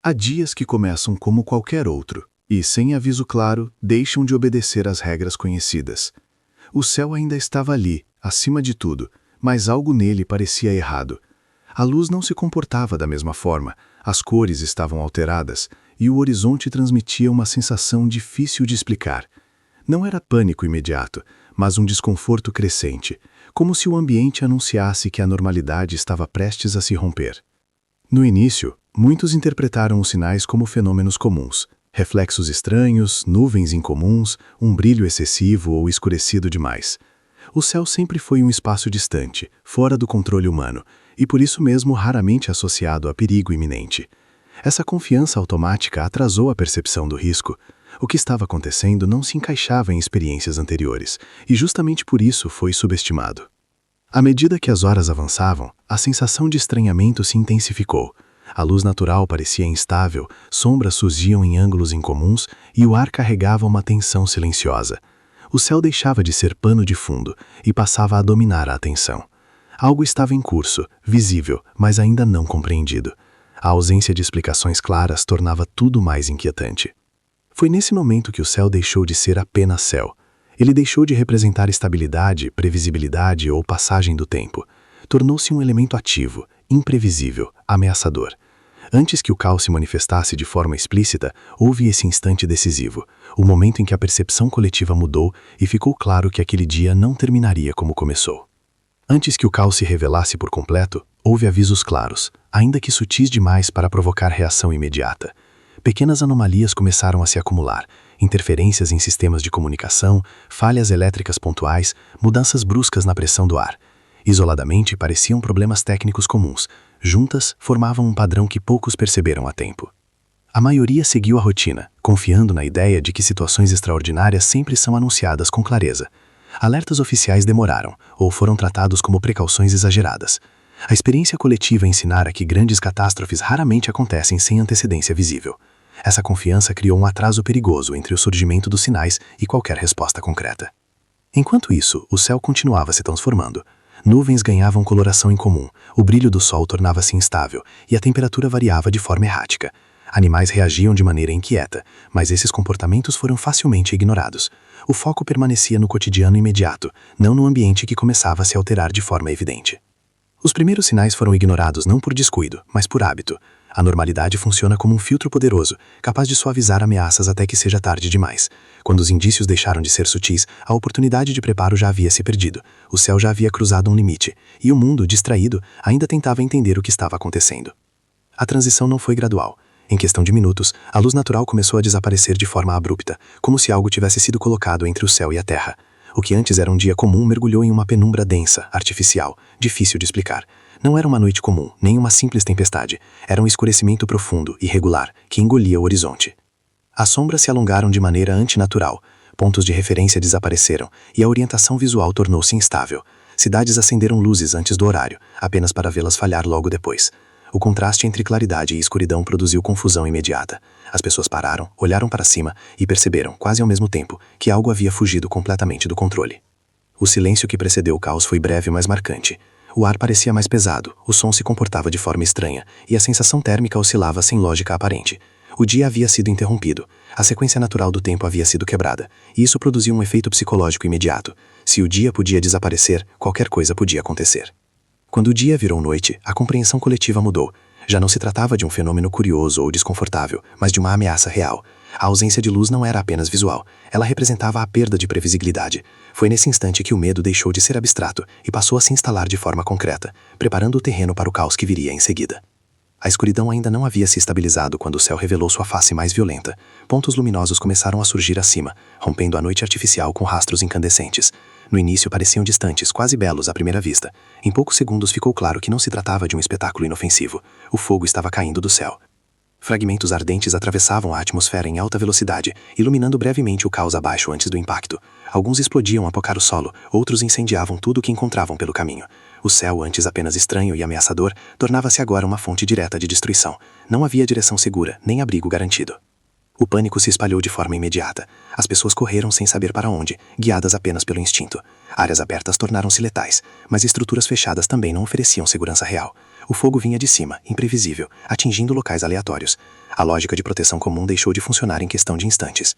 Há dias que começam como qualquer outro, e, sem aviso claro, deixam de obedecer às regras conhecidas. O céu ainda estava ali, acima de tudo, mas algo nele parecia errado. A luz não se comportava da mesma forma, as cores estavam alteradas, e o horizonte transmitia uma sensação difícil de explicar. Não era pânico imediato, mas um desconforto crescente, como se o ambiente anunciasse que a normalidade estava prestes a se romper. No início, muitos interpretaram os sinais como fenômenos comuns, reflexos estranhos, nuvens incomuns, um brilho excessivo ou escurecido demais. O céu sempre foi um espaço distante, fora do controle humano, e por isso mesmo raramente associado a perigo iminente. Essa confiança automática atrasou a percepção do risco. O que estava acontecendo não se encaixava em experiências anteriores, e justamente por isso foi subestimado. À medida que as horas avançavam, a sensação de estranhamento se intensificou. A luz natural parecia instável, sombras surgiam em ângulos incomuns e o ar carregava uma tensão silenciosa. O céu deixava de ser pano de fundo e passava a dominar a atenção. Algo estava em curso, visível, mas ainda não compreendido. A ausência de explicações claras tornava tudo mais inquietante. Foi nesse momento que o céu deixou de ser apenas céu. Ele deixou de representar estabilidade, previsibilidade ou passagem do tempo. Tornou-se um elemento ativo, imprevisível, ameaçador. Antes que o caos se manifestasse de forma explícita, houve esse instante decisivo, o momento em que a percepção coletiva mudou e ficou claro que aquele dia não terminaria como começou. Antes que o caos se revelasse por completo, houve avisos claros, ainda que sutis demais para provocar reação imediata. Pequenas anomalias começaram a se acumular, interferências em sistemas de comunicação, falhas elétricas pontuais, mudanças bruscas na pressão do ar. Isoladamente, pareciam problemas técnicos comuns. Juntas, formavam um padrão que poucos perceberam a tempo. A maioria seguiu a rotina, confiando na ideia de que situações extraordinárias sempre são anunciadas com clareza. Alertas oficiais demoraram, ou foram tratados como precauções exageradas. A experiência coletiva ensinara que grandes catástrofes raramente acontecem sem antecedência visível. Essa confiança criou um atraso perigoso entre o surgimento dos sinais e qualquer resposta concreta. Enquanto isso, o céu continuava se transformando. Nuvens ganhavam coloração incomum, o brilho do sol tornava-se instável e a temperatura variava de forma errática. Animais reagiam de maneira inquieta, mas esses comportamentos foram facilmente ignorados. O foco permanecia no cotidiano imediato, não no ambiente que começava a se alterar de forma evidente. Os primeiros sinais foram ignorados não por descuido, mas por hábito. A normalidade funciona como um filtro poderoso, capaz de suavizar ameaças até que seja tarde demais. Quando os indícios deixaram de ser sutis, a oportunidade de preparo já havia se perdido. O céu já havia cruzado um limite, e o mundo, distraído, ainda tentava entender o que estava acontecendo. A transição não foi gradual. Em questão de minutos, a luz natural começou a desaparecer de forma abrupta, como se algo tivesse sido colocado entre o céu e a terra. O que antes era um dia comum mergulhou em uma penumbra densa, artificial, difícil de explicar. Não era uma noite comum, nem uma simples tempestade. Era um escurecimento profundo, irregular, que engolia o horizonte. As sombras se alongaram de maneira antinatural, pontos de referência desapareceram e a orientação visual tornou-se instável. Cidades acenderam luzes antes do horário, apenas para vê-las falhar logo depois. O contraste entre claridade e escuridão produziu confusão imediata. As pessoas pararam, olharam para cima e perceberam, quase ao mesmo tempo, que algo havia fugido completamente do controle. O silêncio que precedeu o caos foi breve, mas marcante. O ar parecia mais pesado, o som se comportava de forma estranha, e a sensação térmica oscilava sem lógica aparente. O dia havia sido interrompido, a sequência natural do tempo havia sido quebrada, e isso produziu um efeito psicológico imediato. Se o dia podia desaparecer, qualquer coisa podia acontecer. Quando o dia virou noite, a compreensão coletiva mudou. Já não se tratava de um fenômeno curioso ou desconfortável, mas de uma ameaça real. A ausência de luz não era apenas visual, ela representava a perda de previsibilidade. Foi nesse instante que o medo deixou de ser abstrato e passou a se instalar de forma concreta, preparando o terreno para o caos que viria em seguida. A escuridão ainda não havia se estabilizado quando o céu revelou sua face mais violenta. Pontos luminosos começaram a surgir acima, rompendo a noite artificial com rastros incandescentes. No início pareciam distantes, quase belos à primeira vista. Em poucos segundos ficou claro que não se tratava de um espetáculo inofensivo. O fogo estava caindo do céu. Fragmentos ardentes atravessavam a atmosfera em alta velocidade, iluminando brevemente o caos abaixo antes do impacto. Alguns explodiam a tocar o solo, outros incendiavam tudo o que encontravam pelo caminho. O céu, antes apenas estranho e ameaçador, tornava-se agora uma fonte direta de destruição. Não havia direção segura, nem abrigo garantido. O pânico se espalhou de forma imediata. As pessoas correram sem saber para onde, guiadas apenas pelo instinto. Áreas abertas tornaram-se letais, mas estruturas fechadas também não ofereciam segurança real. O fogo vinha de cima, imprevisível, atingindo locais aleatórios. A lógica de proteção comum deixou de funcionar em questão de instantes.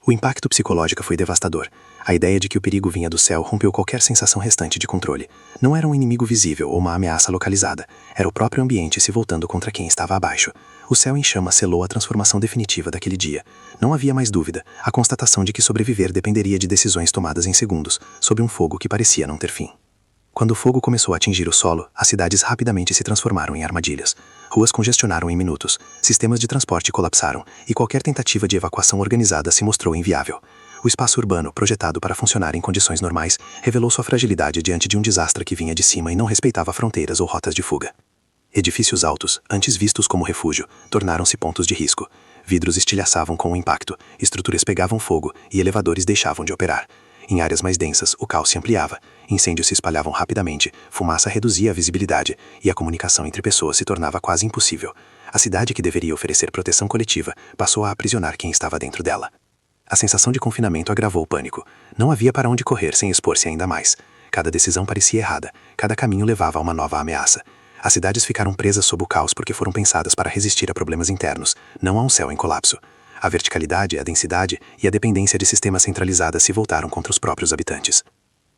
O impacto psicológico foi devastador. A ideia de que o perigo vinha do céu rompeu qualquer sensação restante de controle. Não era um inimigo visível ou uma ameaça localizada. Era o próprio ambiente se voltando contra quem estava abaixo. O céu em chamas selou a transformação definitiva daquele dia. Não havia mais dúvida, a constatação de que sobreviver dependeria de decisões tomadas em segundos, sob um fogo que parecia não ter fim. Quando o fogo começou a atingir o solo, as cidades rapidamente se transformaram em armadilhas. Ruas congestionaram em minutos, sistemas de transporte colapsaram, e qualquer tentativa de evacuação organizada se mostrou inviável. O espaço urbano, projetado para funcionar em condições normais, revelou sua fragilidade diante de um desastre que vinha de cima e não respeitava fronteiras ou rotas de fuga. Edifícios altos, antes vistos como refúgio, tornaram-se pontos de risco. Vidros estilhaçavam com o impacto, estruturas pegavam fogo e elevadores deixavam de operar. Em áreas mais densas, o caos se ampliava, incêndios se espalhavam rapidamente, fumaça reduzia a visibilidade e a comunicação entre pessoas se tornava quase impossível. A cidade que deveria oferecer proteção coletiva passou a aprisionar quem estava dentro dela. A sensação de confinamento agravou o pânico. Não havia para onde correr sem expor-se ainda mais. Cada decisão parecia errada, cada caminho levava a uma nova ameaça. As cidades ficaram presas sob o caos porque foram pensadas para resistir a problemas internos, não a um céu em colapso. A verticalidade, a densidade e a dependência de sistemas centralizados se voltaram contra os próprios habitantes.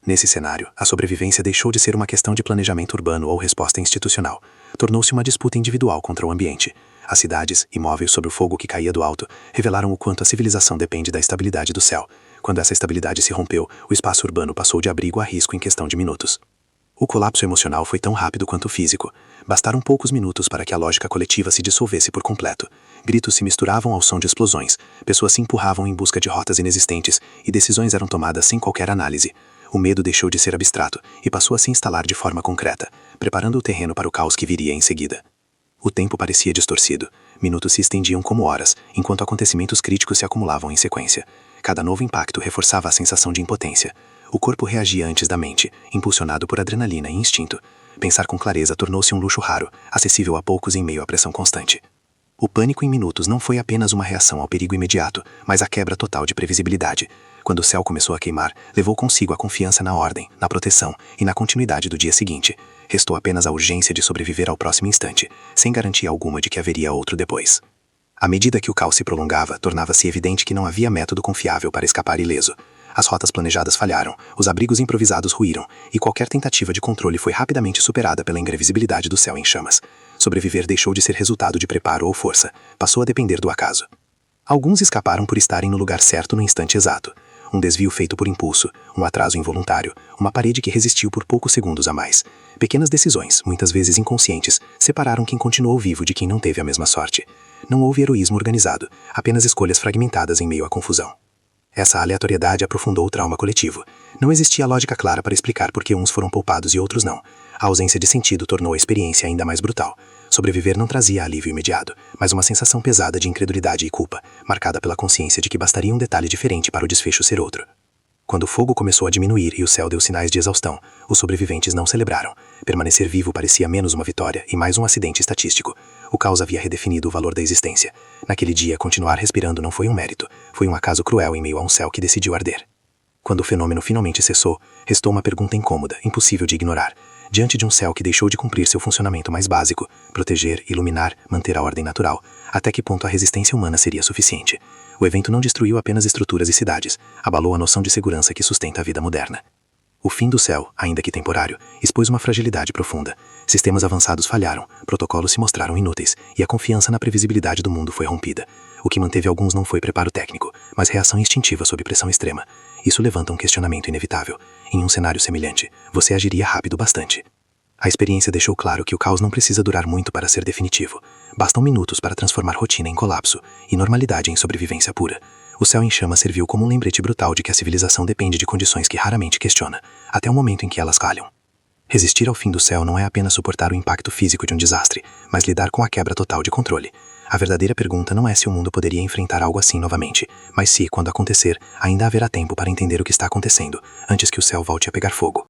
Nesse cenário, a sobrevivência deixou de ser uma questão de planejamento urbano ou resposta institucional. Tornou-se uma disputa individual contra o ambiente. As cidades, imóveis sob o fogo que caía do alto, revelaram o quanto a civilização depende da estabilidade do céu. Quando essa estabilidade se rompeu, o espaço urbano passou de abrigo a risco em questão de minutos. O colapso emocional foi tão rápido quanto físico. Bastaram poucos minutos para que a lógica coletiva se dissolvesse por completo. Gritos se misturavam ao som de explosões, pessoas se empurravam em busca de rotas inexistentes e decisões eram tomadas sem qualquer análise. O medo deixou de ser abstrato e passou a se instalar de forma concreta, preparando o terreno para o caos que viria em seguida. O tempo parecia distorcido. Minutos se estendiam como horas, enquanto acontecimentos críticos se acumulavam em sequência. Cada novo impacto reforçava a sensação de impotência. O corpo reagia antes da mente, impulsionado por adrenalina e instinto. Pensar com clareza tornou-se um luxo raro, acessível a poucos em meio à pressão constante. O pânico em minutos não foi apenas uma reação ao perigo imediato, mas a quebra total de previsibilidade. Quando o céu começou a queimar, levou consigo a confiança na ordem, na proteção e na continuidade do dia seguinte. Restou apenas a urgência de sobreviver ao próximo instante, sem garantia alguma de que haveria outro depois. À medida que o caos se prolongava, tornava-se evidente que não havia método confiável para escapar ileso. As rotas planejadas falharam, os abrigos improvisados ruíram, e qualquer tentativa de controle foi rapidamente superada pela imprevisibilidade do céu em chamas. Sobreviver deixou de ser resultado de preparo ou força, passou a depender do acaso. Alguns escaparam por estarem no lugar certo no instante exato. Um desvio feito por impulso, um atraso involuntário, uma parede que resistiu por poucos segundos a mais. Pequenas decisões, muitas vezes inconscientes, separaram quem continuou vivo de quem não teve a mesma sorte. Não houve heroísmo organizado, apenas escolhas fragmentadas em meio à confusão. Essa aleatoriedade aprofundou o trauma coletivo. Não existia lógica clara para explicar por que uns foram poupados e outros não. A ausência de sentido tornou a experiência ainda mais brutal. Sobreviver não trazia alívio imediato, mas uma sensação pesada de incredulidade e culpa, marcada pela consciência de que bastaria um detalhe diferente para o desfecho ser outro. Quando o fogo começou a diminuir e o céu deu sinais de exaustão, os sobreviventes não celebraram. Permanecer vivo parecia menos uma vitória e mais um acidente estatístico. O caos havia redefinido o valor da existência. Naquele dia, continuar respirando não foi um mérito, foi um acaso cruel em meio a um céu que decidiu arder. Quando o fenômeno finalmente cessou, restou uma pergunta incômoda, impossível de ignorar. Diante de um céu que deixou de cumprir seu funcionamento mais básico, proteger, iluminar, manter a ordem natural, até que ponto a resistência humana seria suficiente? O evento não destruiu apenas estruturas e cidades, abalou a noção de segurança que sustenta a vida moderna. O fim do céu, ainda que temporário, expôs uma fragilidade profunda. Sistemas avançados falharam, protocolos se mostraram inúteis, e a confiança na previsibilidade do mundo foi rompida. O que manteve alguns não foi preparo técnico, mas reação instintiva sob pressão extrema. Isso levanta um questionamento inevitável. Em um cenário semelhante, você agiria rápido bastante. A experiência deixou claro que o caos não precisa durar muito para ser definitivo. Bastam minutos para transformar rotina em colapso e normalidade em sobrevivência pura. O céu em chama serviu como um lembrete brutal de que a civilização depende de condições que raramente questiona, até o momento em que elas falham. Resistir ao fim do céu não é apenas suportar o impacto físico de um desastre, mas lidar com a quebra total de controle. A verdadeira pergunta não é se o mundo poderia enfrentar algo assim novamente, mas se, quando acontecer, ainda haverá tempo para entender o que está acontecendo, antes que o céu volte a pegar fogo.